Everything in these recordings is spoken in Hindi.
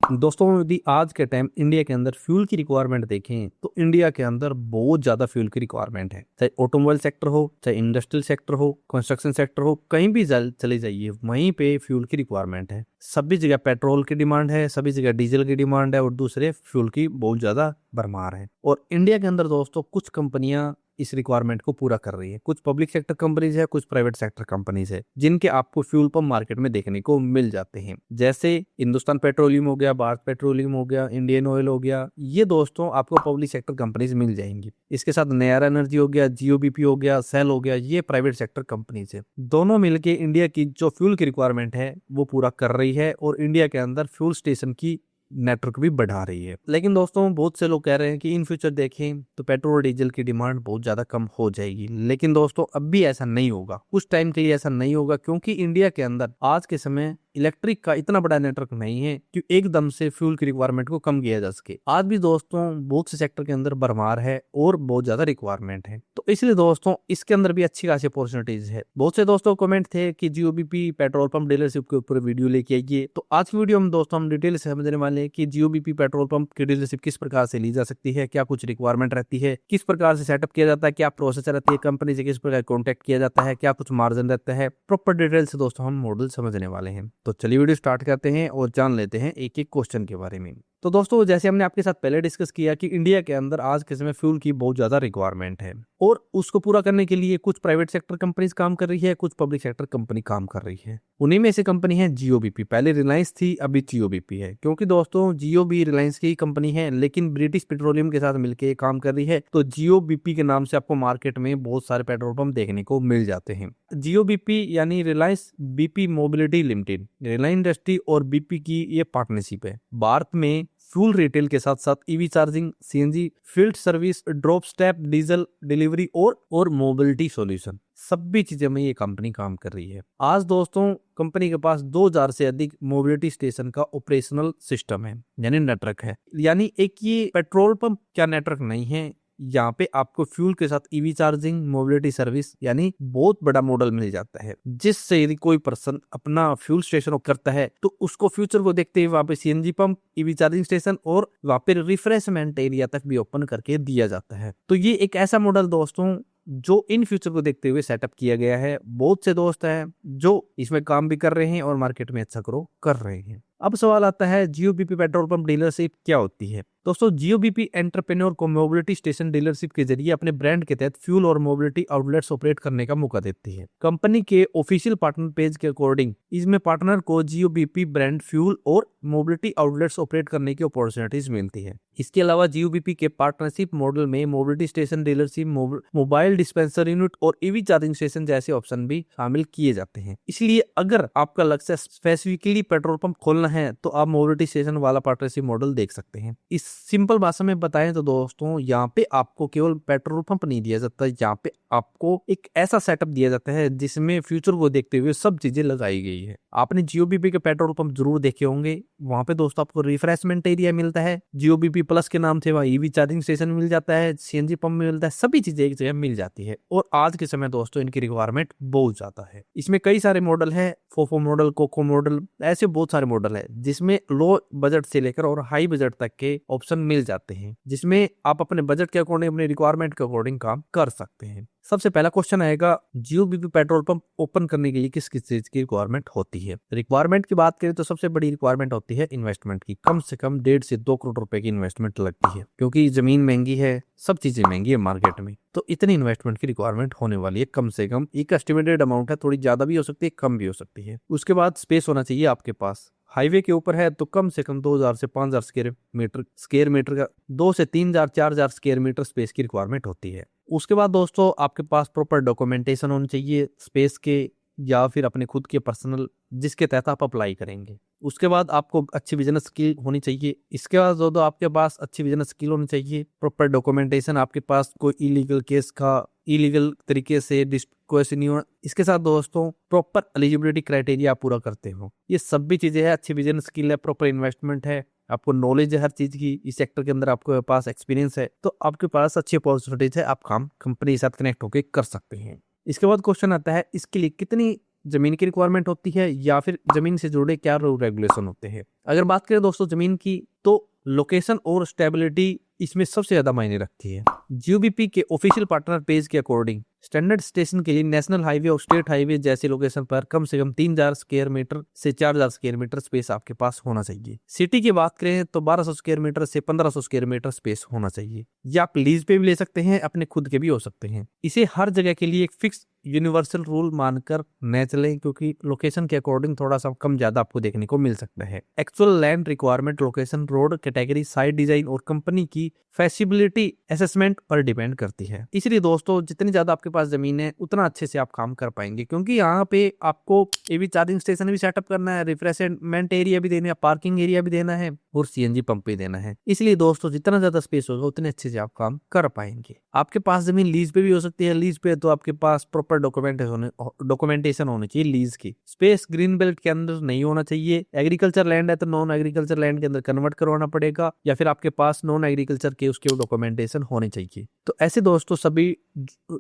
दोस्तों यदि आज के टाइम इंडिया के अंदर फ्यूल की रिक्वायरमेंट देखें तो इंडिया के अंदर बहुत ज्यादा फ्यूल की रिक्वायरमेंट है। चाहे ऑटोमोबाइल सेक्टर हो, चाहे इंडस्ट्रियल सेक्टर हो, कंस्ट्रक्शन सेक्टर हो, कहीं भी चले जाइए वहीं पे फ्यूल की रिक्वायरमेंट है। सभी जगह पेट्रोल की डिमांड है, सभी जगह डीजल की डिमांड है और दूसरे फ्यूल की बहुत ज्यादा भरमार है। और इंडिया के अंदर दोस्तों कुछ कंपनियां इस रिक्वायरमेंट को पूरा कर रही है। कुछ पब्लिक सेक्टर कंपनीज है, कुछ प्राइवेट सेक्टर कंपनीज है, जिनके आपको फ्यूल पंप मार्केट में देखने को मिल जाते हैं। जैसे हिंदुस्तान पेट्रोलियम हो गया, भारत पेट्रोलियम हो गया, इंडियन ऑयल हो गया, ये दोस्तों आपको पब्लिक सेक्टर कंपनीज मिल जाएंगी। इसके साथ नयारा एनर्जी हो गया, जियोबीपी हो गया, सेल हो गया, ये प्राइवेट सेक्टर कंपनीज है। दोनों मिलके इंडिया की जो फ्यूल की रिक्वायरमेंट है वो पूरा कर रही है और इंडिया के अंदर फ्यूल स्टेशन की नेटवर्क भी बढ़ा रही है। लेकिन दोस्तों बहुत से लोग कह रहे हैं कि इन फ्यूचर देखें तो पेट्रोल डीजल की डिमांड बहुत ज्यादा कम हो जाएगी। लेकिन दोस्तों अब भी ऐसा नहीं होगा, कुछ टाइम के लिए ऐसा नहीं होगा, क्योंकि इंडिया के अंदर आज के समय इलेक्ट्रिक का इतना बड़ा नेटवर्क नहीं है कि एकदम से फ्यूल की रिक्वायरमेंट को कम किया जा सके। आज भी दोस्तों बहुत से सेक्टर के अंदर भरमार है और बहुत ज्यादा रिक्वायरमेंट है, तो इसलिए दोस्तों इसके अंदर भी अच्छी खासी अपॉर्चुनिटीज है। बहुत से दोस्तों कमेंट थे कि जियोबीपी पेट्रोल पंप डीलरशिप के ऊपर वीडियो लेके आइए, तो आज की वीडियो में दोस्तों हम डिटेल से समझने वाले हैं कि जियोबीपी पेट्रोल पंप की डीलरशिप किस प्रकार से ली जा सकती है, क्या कुछ रिक्वायरमेंट रहती है, किस प्रकार से सेटअप किया जाता है, क्या प्रोसेस रहती है, कंपनी से किस प्रकार कॉन्टेक्ट किया जाता है, क्या कुछ मार्जिन रहता है, प्रॉपर डिटेल से दोस्तों हम मॉडल समझने वाले हैं। तो चलिए वीडियो स्टार्ट करते हैं और जान लेते हैं एक एक क्वेश्चन के बारे में। तो दोस्तों जैसे हमने आपके साथ पहले डिस्कस किया कि इंडिया के अंदर आज के समय फ्यूल की बहुत ज्यादा रिक्वायरमेंट है और उसको पूरा करने के लिए कुछ प्राइवेट सेक्टर कंपनीज काम कर रही है, कुछ पब्लिक सेक्टर कंपनी काम कर रही है। उन्हीं में से कंपनी है जियोबीपी। पहले रिलायंस थी, अभी जियोबीपी है, क्योंकि दोस्तों जियो भी रिलायंस की कंपनी है लेकिन ब्रिटिश पेट्रोलियम के साथ मिलकर काम कर रही है। तो जियोबीपी के नाम से आपको मार्केट में बहुत सारे पेट्रोल पंप देखने को मिल जाते हैं। जियोबीपी यानी Reliance BP mobility limited, Reliance industry और बीपी की ये पार्टनरशिप है। भारत में फ्यूल रिटेल के साथ साथ EV charging, CNG, field service, drop step, diesel delivery और मोबिलिटी सॉल्यूशन, सभी चीजें में ये कंपनी काम कर रही है। आज दोस्तों कंपनी के पास 2000 से अधिक मोबिलिटी स्टेशन का ऑपरेशनल सिस्टम है, यानी नेटवर्क है। यानी एक ये पेट्रोल पंप क्या नेटवर्क नहीं है, यहाँ पे आपको फ्यूल के साथ ईवी चार्जिंग, मोबिलिटी सर्विस यानी बहुत बड़ा मॉडल मिल जाता है, जिससे यदि कोई पर्सन अपना फ्यूल स्टेशन करता है तो उसको फ्यूचर को देखते हुए वहाँ पे CNG pump, EV charging station और वहाँ पे रिफ्रेशमेंट एरिया तक भी ओपन करके दिया जाता है। तो ये एक ऐसा मॉडल दोस्तों जो इन फ्यूचर को देखते हुए सेटअप किया गया है। बहुत से दोस्त हैं जो इसमें काम भी कर रहे हैं और मार्केट में अच्छा ग्रो कर रहे हैं। अब सवाल आता है जियोबीपी पेट्रोल पंप डीलरशिप क्या होती है। दोस्तों जियोबीपी एंटरप्रेन्योर को मोबिलिटी स्टेशन डीलरशिप के जरिए अपने ब्रांड के तहत फ्यूल और मोबिलिटी आउटलेट्स ऑपरेट करने का मौका देती है। कंपनी के ऑफिशियल पार्टनर पेज के अकॉर्डिंग इसमें पार्टनर को जियोबीपी ब्रांड फ्यूल और मोबिलिटी आउटलेट्स ऑपरेट करने की अपॉर्चुनिटीज मिलती है। इसके अलावा जियोबीपी के पार्टनरशिप मॉडल में mobility station dealership, mobile dispenser unit और ईवी चार्जिंग स्टेशन जैसे ऑप्शन भी शामिल किए जाते हैं। इसलिए अगर आपका लक्ष्य स्पेसिफिकली पेट्रोल पंप खोलना है तो आप मोबिलिटी स्टेशन वाला पार्टनरशिप मॉडल देख सकते हैं। इस सिंपल भाषा में बताएं तो दोस्तों यहाँ पे आपको केवल पेट्रोल पंप नहीं दिया जाता, यहाँ पे आपको एक ऐसा सेटअप दिया जाता है जिसमें फ्यूचर को देखते हुए सब चीजें लगाई गई है। आपने जियोबीपी के पेट्रोल पंप जरूर देखे होंगे, वहां पे दोस्तों आपको रिफ्रेशमेंट एरिया मिलता है, जियोबीपी प्लस के नाम से वहाँ ईवी चार्जिंग स्टेशन मिल जाता है, सीएनजी पंप मिलता है, सभी चीजें एक जगह मिल जाती है। और आज के समय दोस्तों इनकी रिक्वायरमेंट बहुत ज्यादा है। इसमें कई सारे मॉडल है, फोफो मॉडल, कोको मॉडल, ऐसे बहुत सारे मॉडल है जिसमें लो बजट से लेकर और हाई बजट तक के ऑप्शन मिल जाते हैं, जिसमें आप अपने बजट के अकॉर्डिंग, अपने रिक्वायरमेंट के अकॉर्डिंग काम कर सकते हैं। सबसे पहला क्वेश्चन आएगा जियोबीपी पेट्रोल पंप ओपन करने के लिए किस किस चीज की रिक्वायरमेंट होती है। रिक्वायरमेंट की बात करें तो सबसे बड़ी रिक्वायरमेंट होती है इन्वेस्टमेंट की। कम से कम 1.5 से 2 करोड़ रुपए की इन्वेस्टमेंट लगती है, क्योंकि जमीन महंगी है, सब चीजें महंगी है मार्केट में, तो इतनी इन्वेस्टमेंट की रिक्वायरमेंट होने वाली है। कम से कम एक एस्टिमेटेड अमाउंट है, थोड़ी ज्यादा भी हो सकती है, कम भी हो सकती है। उसके बाद स्पेस होना चाहिए आपके पास। हाईवे के ऊपर है तो कम से कम 2000 से 5000 स्क्वायर मीटर का 2 से 3000 4000 स्क्वायर मीटर स्पेस की रिक्वायरमेंट होती है। उसके बाद दोस्तों आपके पास प्रॉपर डॉक्यूमेंटेशन होनी चाहिए स्पेस के या फिर अपने खुद के पर्सनल, जिसके तहत आप अप्लाई करेंगे। उसके बाद आपको अच्छी बिजनेस स्किल होनी चाहिए। इसके बाद दोस्तों आपके पास अच्छी बिजनेस स्किल होनी चाहिए, प्रॉपर डॉक्यूमेंटेशन, आपके पास कोई इलीगल केस का इलीगल तरीके से डिस्क्वेशन नहीं होना। इसके साथ दोस्तों प्रॉपर एलिजिबिलिटी क्राइटेरिया पूरा करते हो। ये सब भी चीजें हैं, अच्छी बिजनेस स्किल है, प्रॉपर इन्वेस्टमेंट है, आपको नॉलेज है हर चीज की, इस सेक्टर के अंदर आपके पास एक्सपीरियंस है, तो आपके पास अच्छी अपॉर्चुनिटीज है, आप काम कंपनी के साथ कनेक्ट होकर कर सकते हैं। इसके बाद क्वेश्चन आता है इसके लिए कितनी जमीन की रिक्वायरमेंट होती है या फिर जमीन से जुड़े क्या रूल रेगुलेशन होते हैं। अगर बात करें दोस्तों जमीन की, तो लोकेशन और स्टेबिलिटी इसमें सबसे ज्यादा मायने रखती है। जीओबीपी के ऑफिशियल पार्टनर पेज के अकॉर्डिंग स्टैंडर्ड स्टेशन के लिए नेशनल हाईवे और स्टेट हाईवे जैसे लोकेशन पर कम से कम 3000 स्क्वायर मीटर से 4000 स्क्वायर मीटर स्पेस आपके पास होना चाहिए। सिटी की बात करें तो 1200 स्क्वायर मीटर से 1500 स्क्वायर मीटर स्पेस होना चाहिए। या आप लीज पे भी ले सकते हैं, अपने खुद के भी हो सकते हैं। इसे हर जगह के लिए एक फिक्स यूनिवर्सल रूल मानकर न चलें, क्योंकि लोकेशन के अकॉर्डिंग थोड़ा सा कम ज्यादा आपको देखने को मिल सकता है। Actual land requirement location, road category, site design और कंपनी की फैसिबिलिटी असेसमेंट पर डिपेंड करती है। इसलिए दोस्तों जितनी ज्यादा आपके पास जमीन है उतना अच्छे से आप काम कर पाएंगे, क्योंकि यहाँ पे आपको एवी चार्जिंग स्टेशन भी सेटअप करना है, रिफ्रेशमेंट एरिया भी देना है, पार्किंग एरिया भी देना है और सीएनजी पंप भी देना है। इसलिए दोस्तों जितना ज्यादा स्पेस होगा उतने अच्छे से आप काम कर पाएंगे। आपके पास जमीन लीज पे भी हो सकती है। लीज पे तो आपके पास प्रॉपर डॉक्यूमेंटेशन होनी चाहिए लीज की। स्पेस ग्रीन बेल्ट के अंदर नहीं होना चाहिए। एग्रीकल्चर लैंड है तो नॉन एग्रीकल्चर लैंड के अंदर कन्वर्ट करवाना पड़ेगा, या फिर आपके पास नॉन एग्रीकल्चर के उसके डॉक्यूमेंटेशन होने चाहिए। तो ऐसे दोस्तों सभी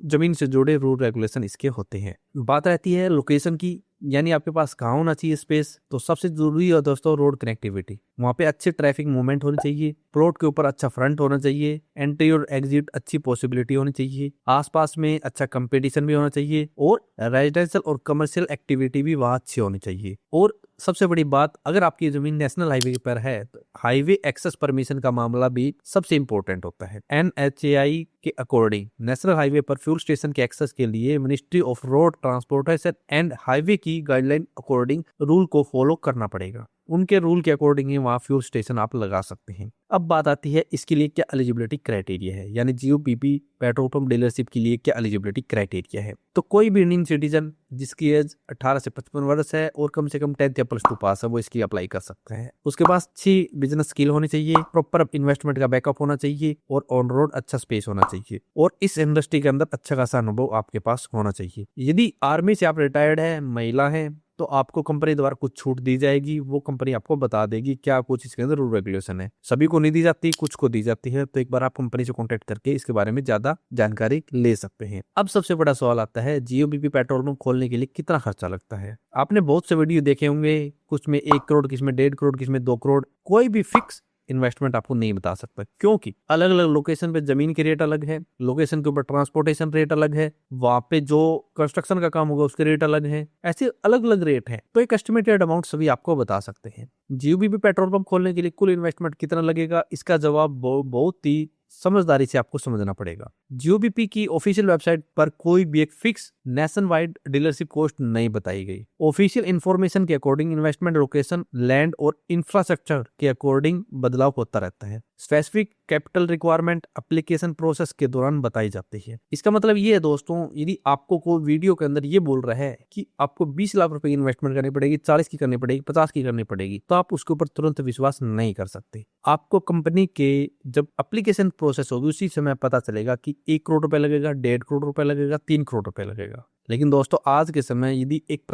जमीन से जुड़े रूल रेगुलेशन इसके होते हैं। बात रहती है लोकेशन की, यानी आपके पास कहाँ होना चाहिए स्पेस। तो सबसे जरूरी है दोस्तों रोड कनेक्टिविटी। वहाँ पे अच्छे ट्रैफिक मूवमेंट होनी चाहिए, प्लॉट के ऊपर अच्छा फ्रंट होना चाहिए, एंट्री और एग्जिट अच्छी पॉसिबिलिटी होनी चाहिए, आसपास में अच्छा कंपटीशन भी होना चाहिए और रेजिडेंशियल और कमर्शियल एक्टिविटी भी वहाँ अच्छी होनी चाहिए। और सबसे बड़ी बात, अगर आपकी जमीन नेशनल हाईवे पर है तो हाईवे एक्सेस परमिशन का मामला भी सबसे इंपॉर्टेंट होता है। NHAI के अकॉर्डिंग नेशनल हाईवे पर फ्यूल स्टेशन के एक्सेस के लिए ministry of road transportation and highway की गाइडलाइन अकॉर्डिंग रूल को फॉलो करना पड़ेगा। उनके रूल के अकॉर्डिंग ही वहाँ फ्यूल स्टेशन आप लगा सकते हैं। अब बात आती है इसके लिए क्या एलिजिबिलिटी क्राइटेरिया है, यानी जीओपीपी पेट्रोल पंप डीलरशिप के लिए क्या एलिजिबिलिटी क्राइटेरिया है। तो कोई भी इंडियन सिटीजन जिसकी एज 18 से 55 वर्ष है और कम से कम 10th या +2 पास है वो इसकी अप्लाई कर सकता है। उसके पास अच्छी बिजनेस स्किल होनी चाहिए, प्रॉपर इन्वेस्टमेंट का बैकअप होना चाहिए और ऑन रोड अच्छा स्पेस होना चाहिए और इस इंडस्ट्री के अंदर अच्छा खासा अनुभव आपके पास होना चाहिए। यदि आर्मी से आप रिटायर्ड है, महिला है, तो आपको कंपनी द्वारा कुछ छूट दी जाएगी। वो कंपनी आपको बता देगी क्या कुछ इसके अंदर रूल रेगुलेशन है। सभी को नहीं दी जाती, कुछ को दी जाती है। तो एक बार आप कंपनी से कांटेक्ट करके इसके बारे में ज्यादा जानकारी ले सकते हैं। अब सबसे बड़ा सवाल आता है जीओबीपी पेट्रोल पंप खोलने के लिए कितना खर्चा लगता है। आपने बहुत से वीडियो देखे होंगे, कुछ में 1 करोड़, किस में 1.5 करोड़, किस में 2 करोड़। कोई भी फिक्स इन्वेस्टमेंट आपको नहीं बता सकता, क्योंकि अलग अलग लोकेशन पे जमीन के रेट अलग है, लोकेशन के ऊपर ट्रांसपोर्टेशन रेट अलग है, वहां पे जो कंस्ट्रक्शन का काम होगा उसके रेट अलग है, ऐसे अलग अलग रेट हैं। तो एक एस्टिमेटेड अमाउंट सभी आपको बता सकते हैं। जीओबीपी पेट्रोल पंप खोलने के लिए कुल इन्वेस्टमेंट कितना लगेगा, इसका जवाब बहुत ही समझदारी से आपको समझना पड़ेगा। जीओबीपी की ऑफिशियल वेबसाइट पर कोई भी एक fix nation wide dealership cost नहीं बताई गई। ऑफिशियल इंफॉर्मेशन के अकॉर्डिंग इन्वेस्टमेंट लोकेशन, लैंड और इंफ्रास्ट्रक्चर के अकॉर्डिंग बदलाव होता रहता है। Specific capital requirement application process के दौरान बताई जाती है। इसका मतलब ये है दोस्तों, यदि आपको कोई वीडियो के अंदर ये बोल रहा है कि आपको 20 लाख रुपए की इन्वेस्टमेंट करनी पड़ेगी, 40 की करनी पड़ेगी, 50 की करनी पड़ेगी, तो आप उसके ऊपर तुरंत विश्वास नहीं कर सकते। आपको कंपनी के जब एप्लीकेशन प्रोसेस होगी उसी समय पता चलेगा कि 1 करोड़ रुपए लगेगा, 1.5 करोड़ रुपए लगेगा, 3 करोड़ रुपए लगेगा। लेकिन दोस्तों आज के समय यदि एक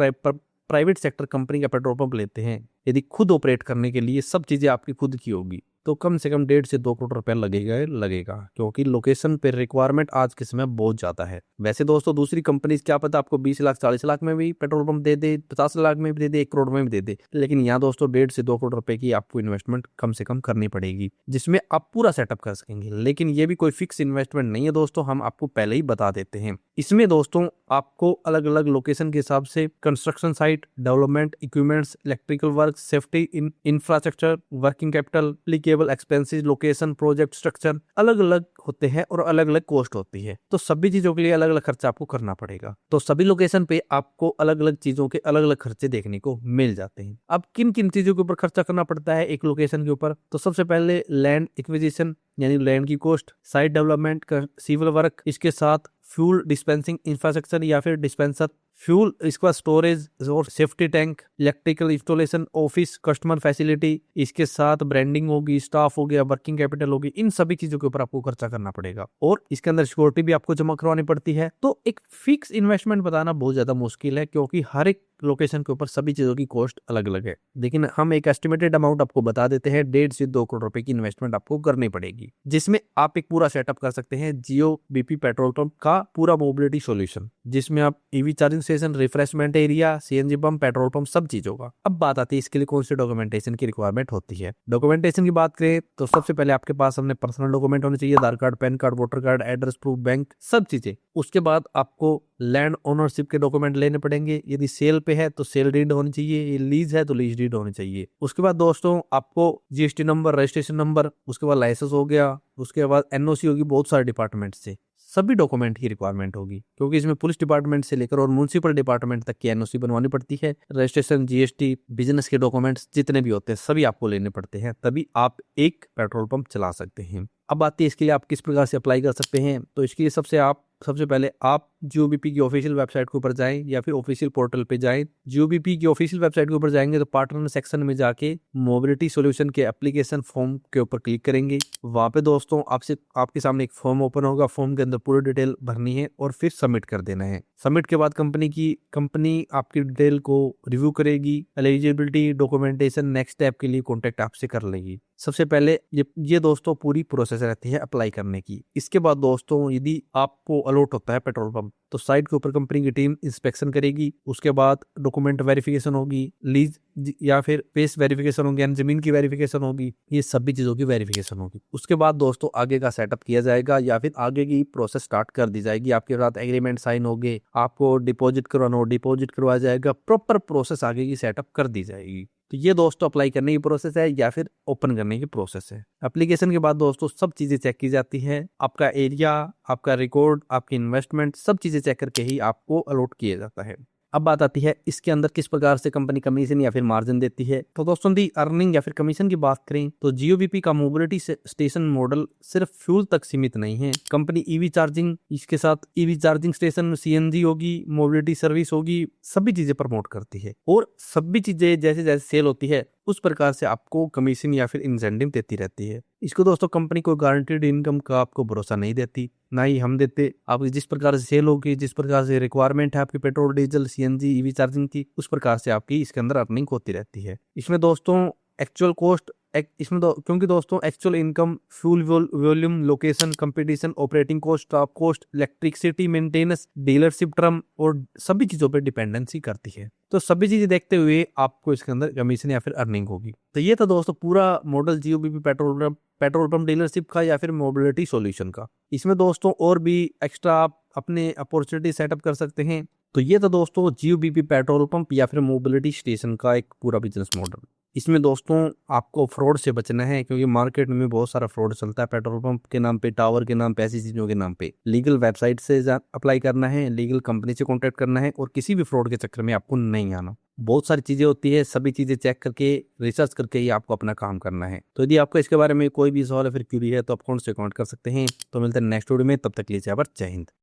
प्राइवेट सेक्टर कंपनी का पेट्रोल पंप लेते हैं, यदि खुद ऑपरेट करने के लिए सब चीजें आपकी खुद की होगी, तो कम से कम 1.5 से 2 करोड़ रुपए लगेगा, क्योंकि लोकेशन पे रिक्वायरमेंट आज के समय बहुत ज्यादा है। वैसे दोस्तों दूसरी कंपनी क्या पता आपको 20 लाख 40 लाख में भी पेट्रोल पंप दे दे, 50 लाख में भी दे दे, 1 करोड़ में भी दे दे, लेकिन यहाँ दोस्तों 1.5 से 2 करोड़ रुपए की आपको इन्वेस्टमेंट कम से कम करनी पड़ेगी, जिसमें आप पूरा सेटअप कर सकेंगे। लेकिन ये भी कोई फिक्स इन्वेस्टमेंट नहीं है दोस्तों, हम आपको पहले ही बता देते हैं। इसमें दोस्तों आपको अलग अलग लोकेशन के हिसाब से construction site, development, equipments, electrical work, safety, infrastructure, working capital, applicable expenses, location, project structure अलग अलग होते हैं और अलग अलग कॉस्ट होती है। तो सभी चीजों के लिए अलग अलग खर्चा आपको करना पड़ेगा। तो सभी लोकेशन पे आपको अलग अलग चीजों के अलग अलग खर्चे देखने को मिल जाते हैं। अब किन किन चीजों के ऊपर खर्चा करना पड़ता है एक लोकेशन के ऊपर, तो सबसे पहले लैंड एक्विजिशन यानी लैंड की cost, site development, civil work, इसके साथ फ्यूल डिस्पेंसिंग इंफ्रास्ट्रक्चर या फिर डिस्पेंसर, फ्यूल, इसके बाद स्टोरेज और safety tank, electrical installation, office, customer facility, इसके साथ ब्रांडिंग होगी, स्टाफ हो गया, वर्किंग कैपिटल होगी। इन सभी चीजों के ऊपर आपको खर्चा करना पड़ेगा और इसके अंदर सिक्योरिटी भी आपको जमा करवानी पड़ती है। तो एक फिक्स इन्वेस्टमेंट बताना बहुत ज्यादा मुश्किल है, क्योंकि हर एक लोकेशन के ऊपर सभी चीजों की कॉस्ट अलग अलग है, लेकिन हम एक एस्टिमेटेड अमाउंट आपको बता देते हैं, 1.5 से 2 करोड़ रुपए की इन्वेस्टमेंट आपको करनी पड़ेगी, जिसमें आप एक पूरा सेटअप कर सकते हैं जियो बीपी पेट्रोल पंप का पूरा मोबिलिटी सॉल्यूशन, जिसमें आप EV charging station, refreshment area, CNG pump, petrol pump, सब चीजों का। अब बात आती है इसके लिए कौन सी डॉक्यूमेंटेशन की रिक्वायरमेंट होती है। डॉक्यूमेंटेशन की बात करें तो सबसे पहले आपके पास अपने पर्सनल डॉक्यूमेंट होने चाहिए, Aadhaar card, PAN card, voter card, address proof, bank, सब चीजें। उसके बाद आपको लैंड ओनरशिप के डॉक्यूमेंट लेने पड़ेंगे, यदि सेल पे है तो सेल डीड होनी चाहिए, ये लीज है तो लीज डीड होनी चाहिए। उसके बाद दोस्तों आपको जीएसटी नंबर, रजिस्ट्रेशन नंबर, उसके बाद लाइसेंस हो गया, उसके बाद एनओसी होगी, बहुत सारे डिपार्टमेंट से सभी डॉक्यूमेंट की रिक्वायरमेंट होगी, क्योंकि इसमें पुलिस डिपार्टमेंट से लेकर और म्युनिसिपल डिपार्टमेंट तक की एनओसी बनवानी पड़ती है। रजिस्ट्रेशन, जीएसटी, बिजनेस के डॉक्यूमेंट्स जितने भी होते हैं सभी आपको लेने पड़ते हैं, तभी आप एक पेट्रोल पंप चला सकते हैं। अब आती है इसके लिए आप किस प्रकार से अप्लाई कर सकते हैं। तो इसके लिए सबसे पहले आप जीओबीपी की ऑफिशियल वेबसाइट के ऊपर जाएं या फिर ऑफिशियल पोर्टल पे जाएं। जीओबीपी की ऑफिशियल वेबसाइट के ऊपर जाएंगे तो पार्टनर सेक्शन में जाके मोबिलिटी सॉल्यूशन के एप्लीकेशन फॉर्म के ऊपर क्लिक करेंगे। वहां पे दोस्तों आपके सामने एक फॉर्म ओपन होगा, फॉर्म के अंदर पूरी डिटेल भरनी है और फिर सबमिट कर देना है। सबमिट के बाद कंपनी आपकी डिटेल को रिव्यू करेगी, एलिजिबिलिटी, डॉक्यूमेंटेशन, नेक्स्ट स्टेप के लिए कॉन्टेक्ट आपसे कर लेगी। सबसे पहले ये दोस्तों पूरी प्रोसेस रहती है अप्लाई करने की। इसके बाद दोस्तों यदि आपको अलॉट होता है पेट्रोल पंप तो साइट के ऊपर कंपनी की टीम इंस्पेक्शन करेगी, उसके बाद डॉक्यूमेंट वेरिफिकेशन होगी, लीज या फिर फेस वेरिफिकेशन होगी, यानी जमीन की वेरिफिकेशन होगी, ये सभी चीजों की वेरिफिकेशन होगी। उसके बाद दोस्तों आगे का सेटअप किया जाएगा या फिर आगे की प्रोसेस स्टार्ट कर दी जाएगी। आपके साथ एग्रीमेंट साइन होंगे, आपको डिपॉजिट करवाना हो डिपॉजिट करवाया जाएगा, प्रॉपर प्रोसेस आगे की सेटअप कर दी जाएगी। तो ये दोस्तों अप्लाई करने की प्रोसेस है या फिर ओपन करने की प्रोसेस है। एप्लीकेशन के बाद दोस्तों सब चीजें चेक की जाती है, आपका एरिया, आपका रिकॉर्ड, आपकी इन्वेस्टमेंट, सब चीजें चेक करके ही आपको अलॉट किया जाता है। अब बात आती है इसके अंदर किस प्रकार से कंपनी कमीशन या फिर मार्जिन देती है। तो दोस्तों दी अर्निंग या फिर कमीशन की बात करें तो जीओबीपी का मोबिलिटी स्टेशन मॉडल सिर्फ फ्यूल तक सीमित नहीं है। कंपनी ईवी चार्जिंग, इसके साथ ईवी चार्जिंग स्टेशन, सीएनजी होगी, मोबिलिटी सर्विस होगी, सभी चीजें प्रमोट करती है और सभी चीजें जैसे जैसे सेल होती है उस प्रकार से आपको कमीशन या फिर इंसेंटिव देती रहती है। इसको दोस्तों कंपनी को गारंटीड इनकम का आपको भरोसा नहीं देती, ना ही हम देते। आप जिस प्रकार से सेल होगी, जिस प्रकार से रिक्वायरमेंट है आपकी petrol, diesel, CNG, EV charging की, उस प्रकार से आपकी इसके अंदर अर्निंग होती रहती है। इसमें दोस्तों एक्चुअल कॉस्ट क्योंकि दोस्तों actual income, fuel volume, location, competition, operating cost, staff cost, electricity maintenance, dealership term और सभी चीजों पर डिपेंडेंसी करती है। तो सभी चीजें देखते हुए आपको इसके अंदर कमीशन या फिर अर्निंग होगी। तो ये था दोस्तों पूरा मॉडल जीओबीपी पेट्रोल पंप डीलरशिप का या फिर मोबिलिटी सॉल्यूशन का। इसमें दोस्तों और भी एक्स्ट्रा आप अपने अपॉर्चुनिटी सेटअप कर सकते हैं। तो ये था दोस्तों जीओबीपी पेट्रोल पंप या फिर मोबिलिटी स्टेशन का एक पूरा बिजनेस मॉडल। इसमें दोस्तों आपको फ्रॉड से बचना है, क्योंकि मार्केट में बहुत सारा फ्रॉड चलता है पेट्रोल पंप के नाम पे, टावर के नाम पे, ऐसी चीजों के नाम पे। लीगल वेबसाइट से अप्लाई करना है, लीगल कंपनी से कॉन्टेक्ट करना है और किसी भी फ्रॉड के चक्कर में आपको नहीं आना। बहुत सारी चीजें होती है, सभी चीजें चेक करके, रिसर्च करके ही आपको अपना काम करना है। तो यदि आपको इसके बारे में कोई भी सवाल या फिर क्यूरी है तो आप कौन से कमेंट कर सकते हैं। तो मिलते हैं नेक्स्ट वीडियो में, तब तक के लिए जय हिंद।